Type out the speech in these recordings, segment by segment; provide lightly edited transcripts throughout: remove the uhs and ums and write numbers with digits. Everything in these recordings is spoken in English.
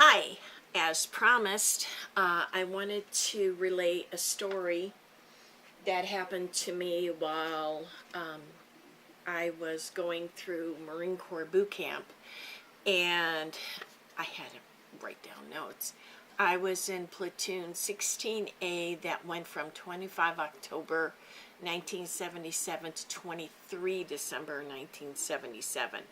Hi, as promised, I wanted to relay a story that happened to me while I was going through Marine Corps Boot Camp, and I had to write down notes. I was in platoon 16A that went from 25 October 1977 to 23 December 1977.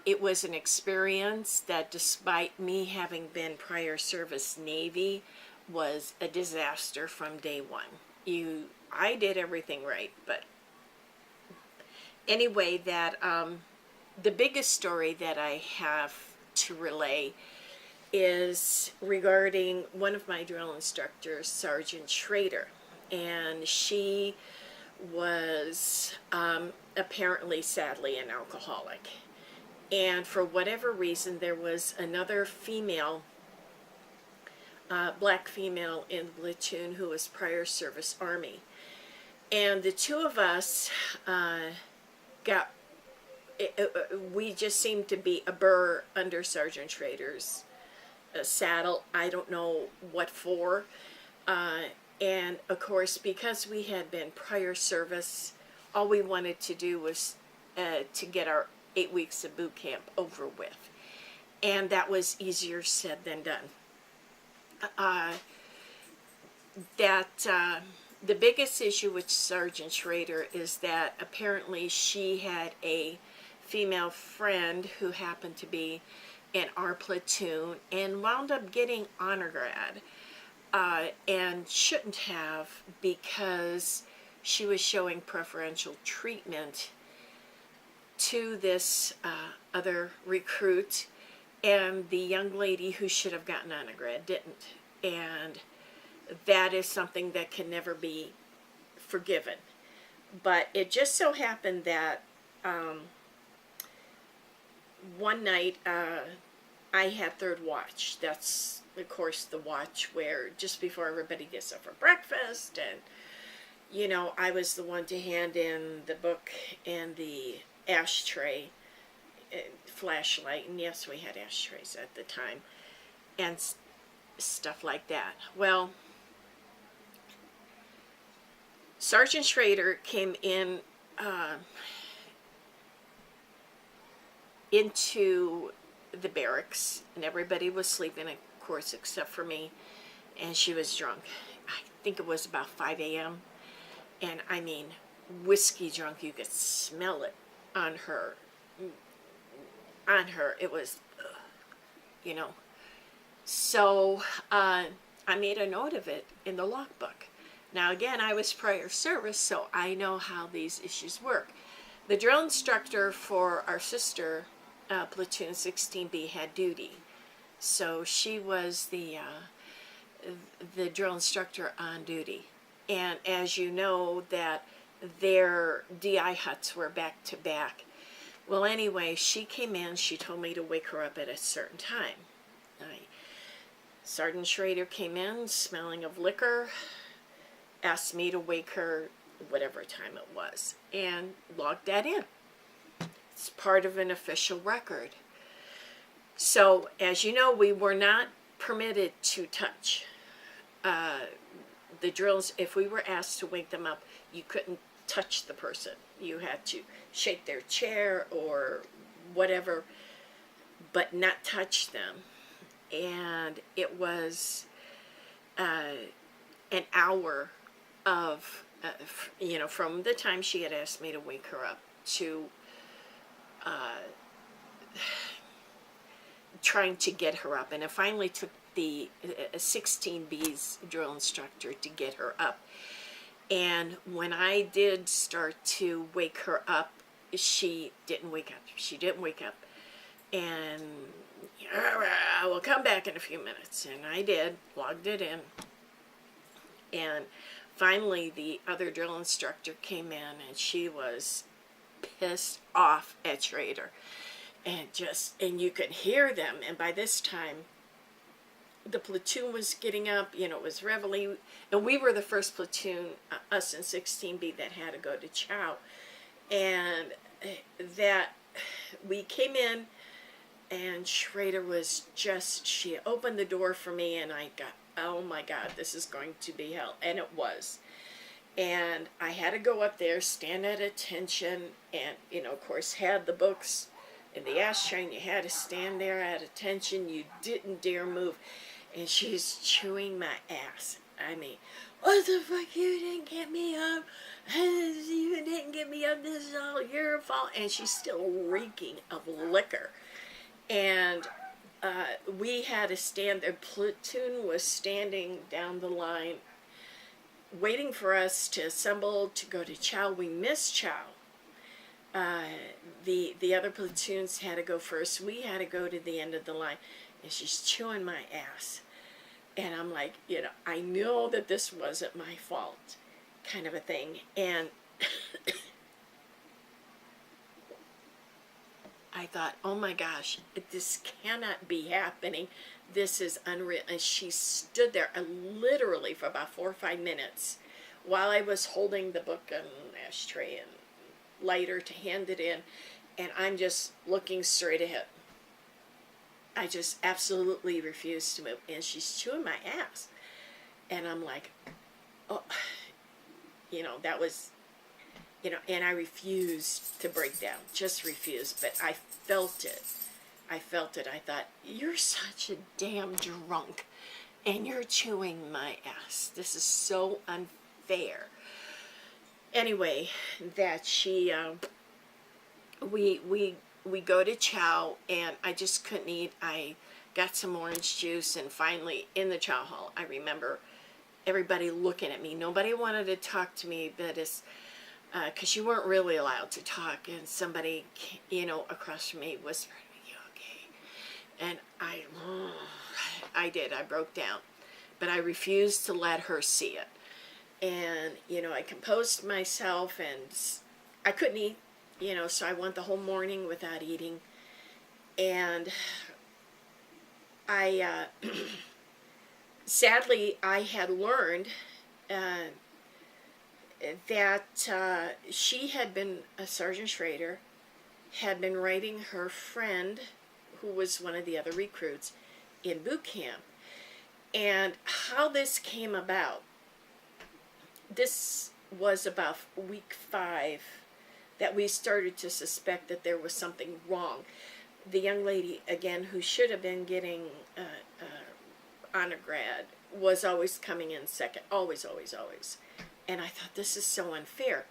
It was an experience that, despite me having been prior service Navy, was a disaster from day one. I did everything right, but anyway, the biggest story that I have to relay is regarding one of my drill instructors, Sgt Schrader, and she was apparently, sadly, an alcoholic. And for whatever reason, there was another female, black female in the platoon who was prior service Army. And the two of us we just seemed to be a burr under Sgt Schrader's saddle. I don't know what for. And of course, because we had been prior service, all we wanted to do was to get our 8 weeks of boot camp over with. And that was easier said than done. The biggest issue with Sgt Schrader is that apparently she had a female friend who happened to be in our platoon and wound up getting honor grad, and shouldn't have, because she was showing preferential treatment to this other recruit, and the young lady who should have gotten honor grad didn't. And that is something that can never be forgiven. But it just so happened that one night I had third watch. That's, of course, the watch where just before everybody gets up for breakfast, and you know, I was the one to hand in the book and the ashtray, flashlight, and yes, we had ashtrays at the time, and stuff like that. Well, Sgt Schrader came in into the barracks, and everybody was sleeping, of course, except for me, and she was drunk. I think it was about 5 a.m., and I mean, whiskey drunk. You could smell it on her. It was, you know. So I made a note of it in the logbook. Now again, I was prior service, so I know how these issues work. The drill instructor for our sister platoon 16B had duty, so she was the drill instructor on duty. And as you know, that their DI huts were back to back. Well, anyway, she came in. She told me to wake her up at a certain time. Sgt Schrader came in smelling of liquor, asked me to wake her whatever time it was, and logged that in. It's part of an official record. So, as you know, we were not permitted to touch the drills. If we were asked to wake them up, you couldn't touch the person. You had to shake their chair or whatever, but not touch them. And it was an hour of, you know, from the time she had asked me to wake her up to trying to get her up. And it finally took the 16B's drill instructor to get her up. And when I did start to wake her up, she didn't wake up. She didn't wake up. And I will come back in a few minutes. And I did, logged it in. And finally, the other drill instructor came in, and she was pissed off at Schrader. And you could hear them. And by this time, the platoon was getting up, you know, it was reveille, and we were the first platoon, us in 16B, that had to go to chow. And that we came in, and Schrader was just, she opened the door for me, and I got, oh my God, this is going to be hell. And it was. And I had to go up there, stand at attention, and, you know, of course, had the books in the ashtray, and you had to stand there at attention. You didn't dare move. And she's chewing my ass. I mean, what the fuck, you didn't get me up? You didn't get me up, this is all your fault. And she's still reeking of liquor. And we had to stand, the platoon was standing down the line, waiting for us to assemble to go to chow. We missed chow. The other platoons had to go first. We had to go to the end of the line, and she's chewing my ass. And I'm like, you know, I know that this wasn't my fault, kind of a thing. And I thought, oh my gosh, this cannot be happening. This is unreal. And she stood there literally for about 4 or 5 minutes while I was holding the book and ashtray and lighter to hand it in. And I'm just looking straight ahead. I just absolutely refused to move. And she's chewing my ass. And I'm like, oh, you know, that was, you know, and I refused to break down. Just refused. But I felt it. I felt it. I thought, you're such a damn drunk. And you're chewing my ass. This is so unfair. Anyway, that she, we go to chow, and I just couldn't eat. I got some orange juice, and finally in the chow hall, I remember everybody looking at me. Nobody wanted to talk to me, but it's because you weren't really allowed to talk. And somebody, you know, across from me whispered, "Are you okay?" And I did. I broke down, but I refused to let her see it. And you know, I composed myself, and I couldn't eat. You know, so I went the whole morning without eating. And I, sadly, I had learned that she had been, Sgt Schrader, had been writing her friend, who was one of the other recruits, in boot camp. And how this came about, this was about week 5, that we started to suspect that there was something wrong. The young lady, again, who should have been getting honor grad, was always coming in second. Always, always, always. And I thought, this is so unfair.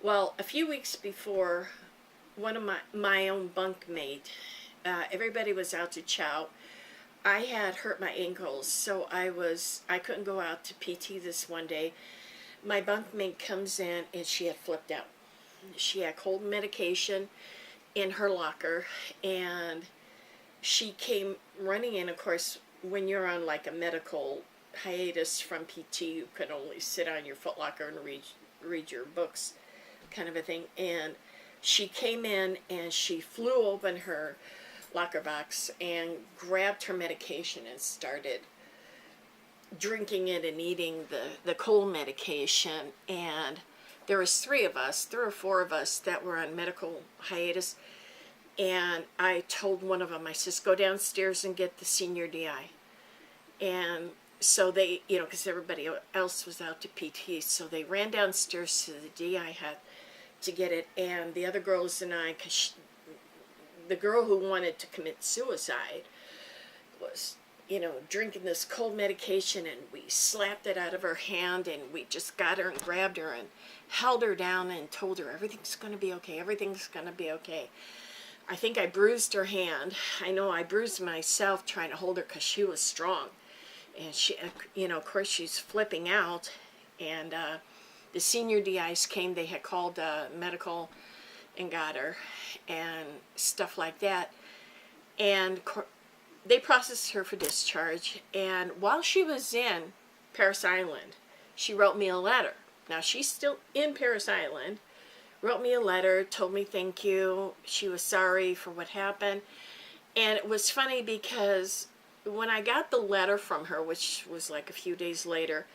Well, a few weeks before, one of my own bunkmate, everybody was out to chow. I had hurt my ankles, so I couldn't go out to PT this one day. My bunkmate comes in, and she had flipped out. She had cold medication in her locker, and she came running in. Of course, when you're on like a medical hiatus from PT, you can only sit on your footlocker and read your books, kind of a thing. And she came in, and she flew open her locker box and grabbed her medication and started drinking it and eating the cold medication. And there was 3 or 4 of us that were on medical hiatus, and I told one of them, I says, go downstairs and get the senior DI. And so they, you know, because everybody else was out to PT, so they ran downstairs to the DI had to get it. And the other girls and I, because the girl who wanted to commit suicide was, you know, drinking this cold medication, and we slapped it out of her hand, and we just got her and grabbed her and held her down and told her, everything's going to be okay, everything's going to be okay. I think I bruised her hand. I know I bruised myself trying to hold her because she was strong. And she, you know, of course she's flipping out. And the senior DIs came. They had called medical and got her and stuff like that. And they processed her for discharge. And while she was in Parris Island, she wrote me a letter. Now, she's still in Parris Island, wrote me a letter, told me thank you. She was sorry for what happened. And it was funny because when I got the letter from her, which was like a few days later,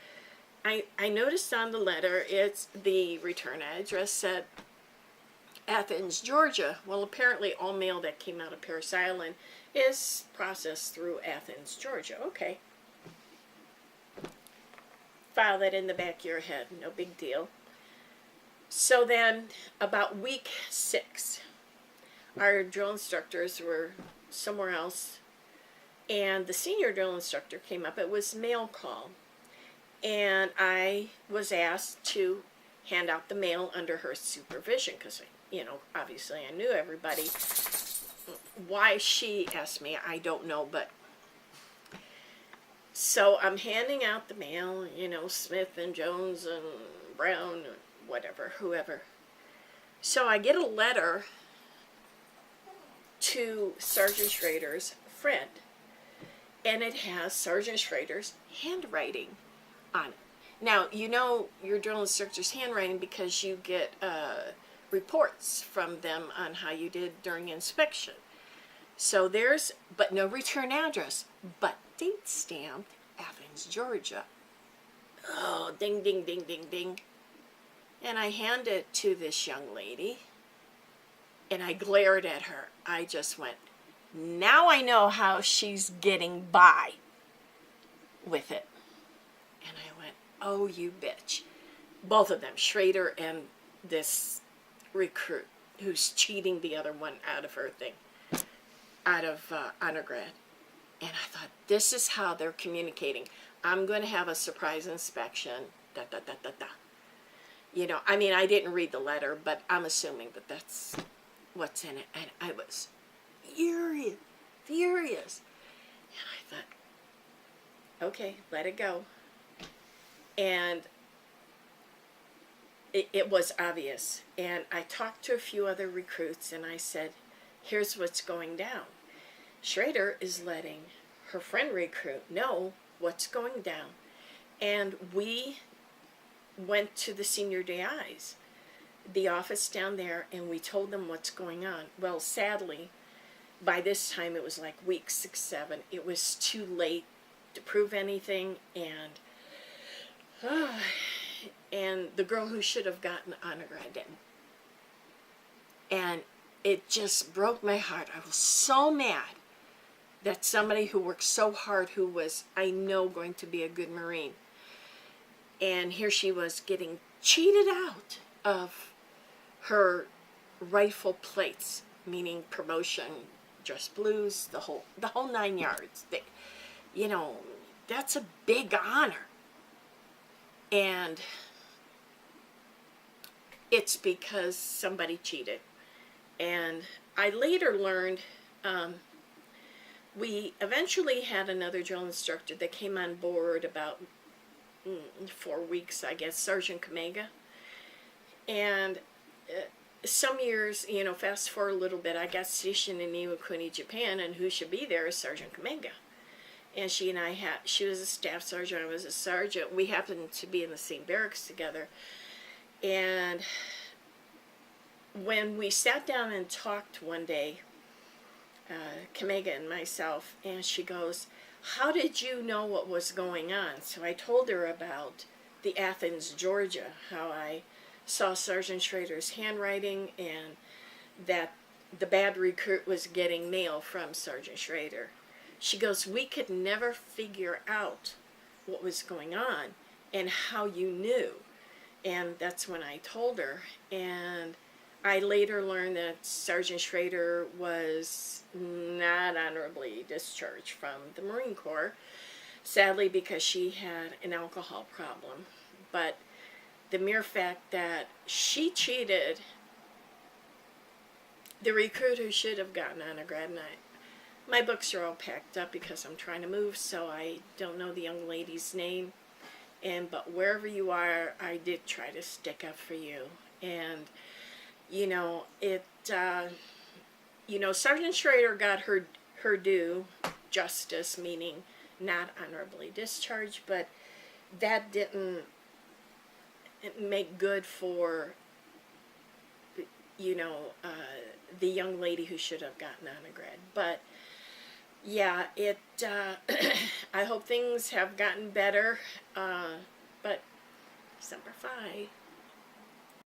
I noticed on the letter, it's the return address said Athens, Georgia. Well, apparently all mail that came out of Parris Island is processed through Athens, Georgia. Okay. File that in the back of your head. No big deal. So then, about week 6, our drill instructors were somewhere else, and the senior drill instructor came up. It was mail call, and I was asked to hand out the mail under her supervision because, obviously I knew everybody. Why she asked me, I don't know, but so I'm handing out the mail, Smith and Jones and Brown, whatever, whoever. So I get a letter to Sgt Schrader's friend, and it has Sgt Schrader's handwriting on it. Now, your drill instructor's handwriting because you get reports from them on how you did during inspection. So but no return address, but date stamped Athens, Georgia. Oh, ding, ding, ding, ding, ding. And I hand it to this young lady, and I glared at her. I just went, now I know how she's getting by with it. And I went, oh, you bitch. Both of them, Schrader and this recruit who's cheating the other one out of her thing, out of honor grad. And I thought, this is how they're communicating. I'm going to have a surprise inspection, da, da, da, da, da. I didn't read the letter, but I'm assuming that that's what's in it. And I was furious. And I thought, okay, let it go. And it was obvious. And I talked to a few other recruits, and I said, here's what's going down. Schrader is letting her friend recruit know what's going down. And we went to the senior DIs, the office down there, and we told them what's going on. Well, sadly, by this time it was like week 6, 7. It was too late to prove anything, and the girl who should have gotten honor grad didn't. And it just broke my heart. I was so mad that somebody who worked so hard, who was, I know, going to be a good Marine, and here she was getting cheated out of her rightful place, meaning promotion, dress blues, the whole 9 yards. That's a big honor. And it's because somebody cheated. And I later learned, we eventually had another drill instructor that came on board about 4 weeks, I guess, Sergeant Kamega. And some years, fast forward a little bit, I got stationed in Iwakuni, Japan, and who should be there is Sergeant Kamega. And she was a staff sergeant, I was a sergeant. We happened to be in the same barracks together. And when we sat down and talked one day, Kamega and myself, and she goes, how did you know what was going on? So I told her about the Athens, Georgia, how I saw Sgt Schrader's handwriting and that the bad recruit was getting mail from Sgt Schrader. She goes, we could never figure out what was going on and how you knew. And that's when I told her. And I later learned that Sgt Schrader was not honorably discharged from the Marine Corps, sadly because she had an alcohol problem. But the mere fact that she cheated the recruit who should have gotten honor grad, and my books are all packed up because I'm trying to move, so I don't know the young lady's name. But wherever you are, I did try to stick up for you. And Sgt Schrader got her due justice, meaning not honorably discharged, but that didn't make good for, the young lady who should have gotten honor grad. But yeah, I hope things have gotten better, but Semper Fi.